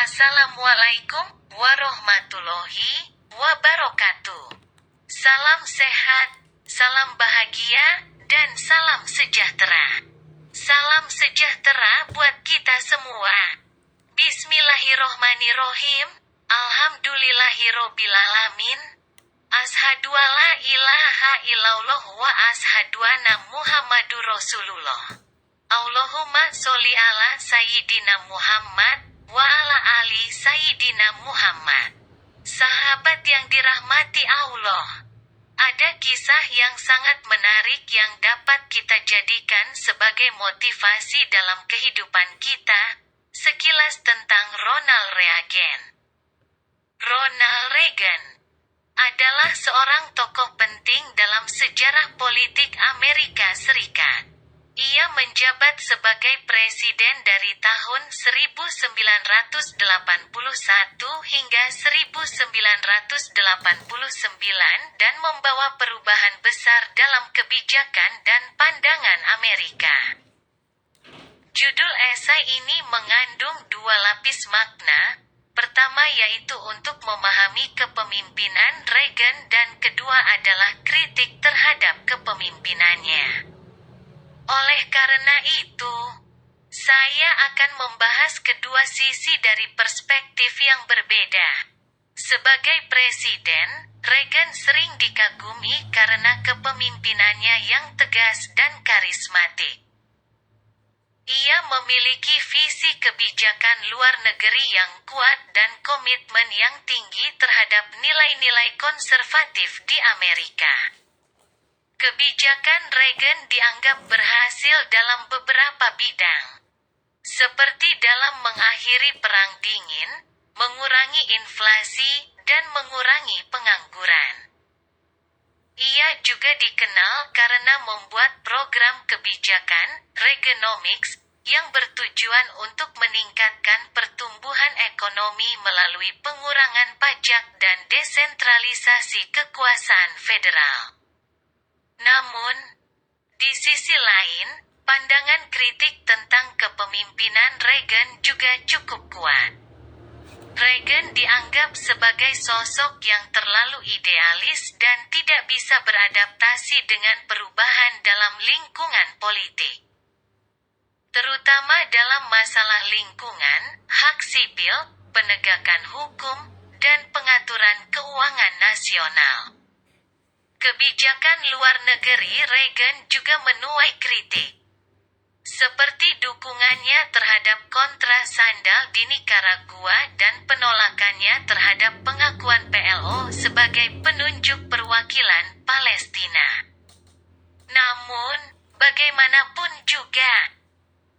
Assalamualaikum warahmatullahi wabarakatuh. Salam sehat, salam bahagia, dan salam sejahtera. Salam sejahtera buat kita semua. Bismillahirrohmanirrohim. Alhamdulillahirobbilalamin. Ashadu alla ilaha illallah wa ashadu anna Muhammadur Rasulullah. Allahumma sholli ala Sayyidina Muhammad wa ala ali Sayyidina Muhammad. Sahabat yang dirahmati Allah, ada kisah yang sangat menarik yang dapat kita jadikan sebagai motivasi dalam kehidupan kita. Sekilas tentang Ronald Reagan. Ronald Reagan adalah seorang tokoh penting dalam sejarah politik Amerika Serikat. Ia menjabat sebagai presiden dari tahun 1981 hingga 1989 dan membawa perubahan besar dalam kebijakan dan pandangan Amerika. Judul esai ini mengandung dua lapis makna. Pertama yaitu untuk memahami kepemimpinan Reagan dan kedua adalah kritik terhadap kepemimpinannya. Oleh karena itu, saya akan membahas kedua sisi dari perspektif yang berbeda. Sebagai presiden, Reagan sering dikagumi karena kepemimpinannya yang tegas dan karismatik. Ia memiliki visi kebijakan luar negeri yang kuat dan komitmen yang tinggi terhadap nilai-nilai konservatif di Amerika. Kebijakan Reagan dianggap berhasil dalam beberapa bidang, seperti dalam mengakhiri Perang Dingin, mengurangi inflasi, dan mengurangi pengangguran. Ia juga dikenal karena membuat program kebijakan, Reaganomics, yang bertujuan untuk meningkatkan pertumbuhan ekonomi melalui pengurangan pajak dan desentralisasi kekuasaan federal. Namun, di sisi lain, pandangan kritik tentang kepemimpinan Reagan juga cukup kuat. Reagan dianggap sebagai sosok yang terlalu idealis dan tidak bisa beradaptasi dengan perubahan dalam lingkungan politik. Terutama dalam masalah lingkungan, hak sipil, penegakan hukum, dan pengaturan keuangan nasional. Kebijakan luar negeri Reagan juga menuai kritik, seperti dukungannya terhadap kontra sandal di Nicaragua dan penolakannya terhadap pengakuan PLO sebagai penunjuk perwakilan Palestina. Namun, bagaimanapun juga,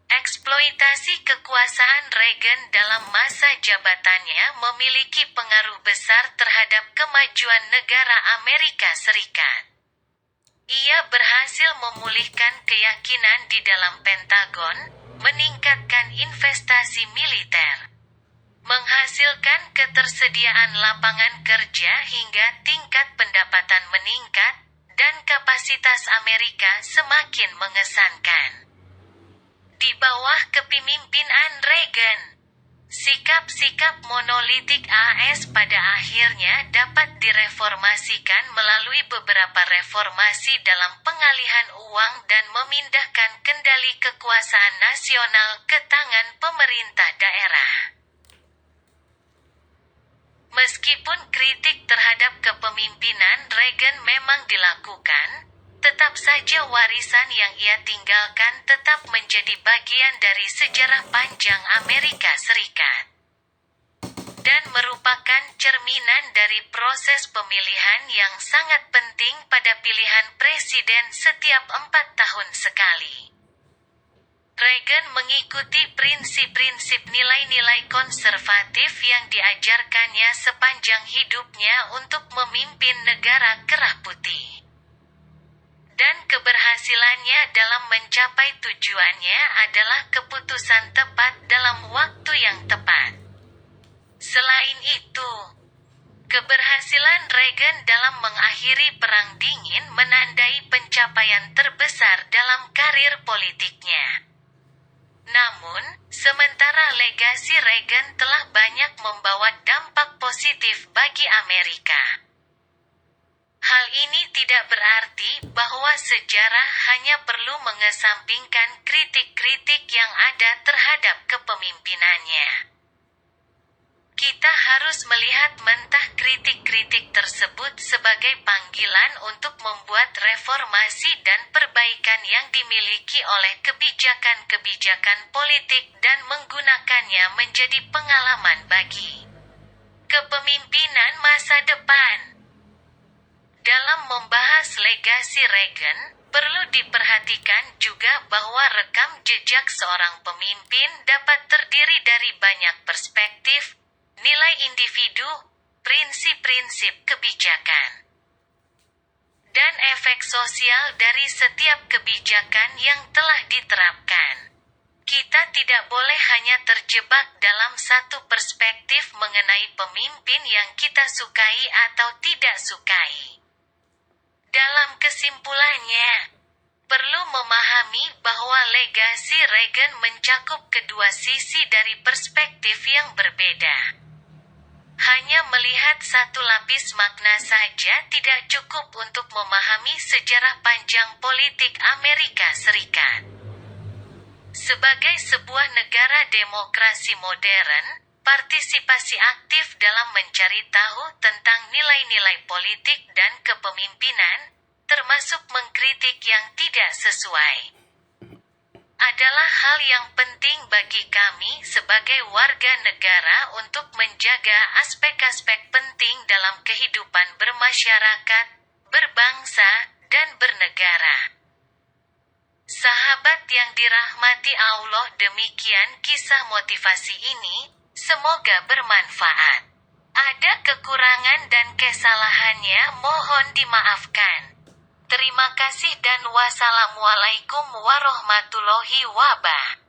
eksploitasi kekuasaan Reagan dalam masa jabatannya memiliki pengaruh besar terhadap kemajuan negara Amerika Serikat. Ia berhasil memulihkan keyakinan di dalam Pentagon, meningkatkan investasi militer, menghasilkan ketersediaan lapangan kerja hingga tingkat pendapatan meningkat, dan kapasitas Amerika semakin mengesankan. Di bawah kepemimpinan Reagan, sikap-sikap monolitik AS pada akhirnya dapat direformasikan melalui beberapa reformasi dalam pengalihan uang dan memindahkan kendali kekuasaan nasional ke tangan pemerintah daerah. Meskipun kritik terhadap kepemimpinan Reagan memang dilakukan, tetap saja warisan yang ia tinggalkan tetap menjadi bagian dari sejarah panjang Amerika Serikat, dan merupakan cerminan dari proses pemilihan yang sangat penting pada pilihan presiden setiap 4 tahun sekali. Reagan mengikuti prinsip-prinsip nilai-nilai konservatif yang diajarkannya sepanjang hidupnya untuk memimpin negara kerah putih. Dan keberhasilannya dalam mencapai tujuannya adalah keputusan tepat dalam waktu yang tepat. Selain itu, keberhasilan Reagan dalam mengakhiri Perang Dingin menandai pencapaian terbesar dalam karir politiknya. Namun, sementara legasi Reagan telah banyak membawa dampak positif bagi Amerika. Hal ini tidak berarti bahwa sejarah hanya perlu mengesampingkan kritik-kritik yang ada terhadap kepemimpinannya. Kita harus melihat mentah kritik-kritik tersebut sebagai panggilan untuk membuat reformasi dan perbaikan yang dimiliki oleh kebijakan-kebijakan politik dan menggunakannya menjadi pengalaman bagi kepemimpinan masa depan. Dalam membahas legasi Reagan, perlu diperhatikan juga bahwa rekam jejak seorang pemimpin dapat terdiri dari banyak perspektif, nilai individu, prinsip-prinsip kebijakan, dan efek sosial dari setiap kebijakan yang telah diterapkan. Kita tidak boleh hanya terjebak dalam satu perspektif mengenai pemimpin yang kita sukai atau tidak sukai. Dalam kesimpulannya, perlu memahami bahwa legasi Reagan mencakup kedua sisi dari perspektif yang berbeda. Hanya melihat satu lapis makna saja tidak cukup untuk memahami sejarah panjang politik Amerika Serikat. Sebagai sebuah negara demokrasi modern, partisipasi aktif dalam mencari tahu tentang nilai-nilai politik dan kepemimpinan, termasuk mengkritik yang tidak sesuai, adalah hal yang penting bagi kami sebagai warga negara untuk menjaga aspek-aspek penting dalam kehidupan bermasyarakat, berbangsa, dan bernegara. Sahabat yang dirahmati Allah, demikian kisah motivasi ini, semoga bermanfaat. Ada kekurangan dan kesalahannya mohon dimaafkan. Terima kasih dan wassalamualaikum warahmatullahi wabarakatuh.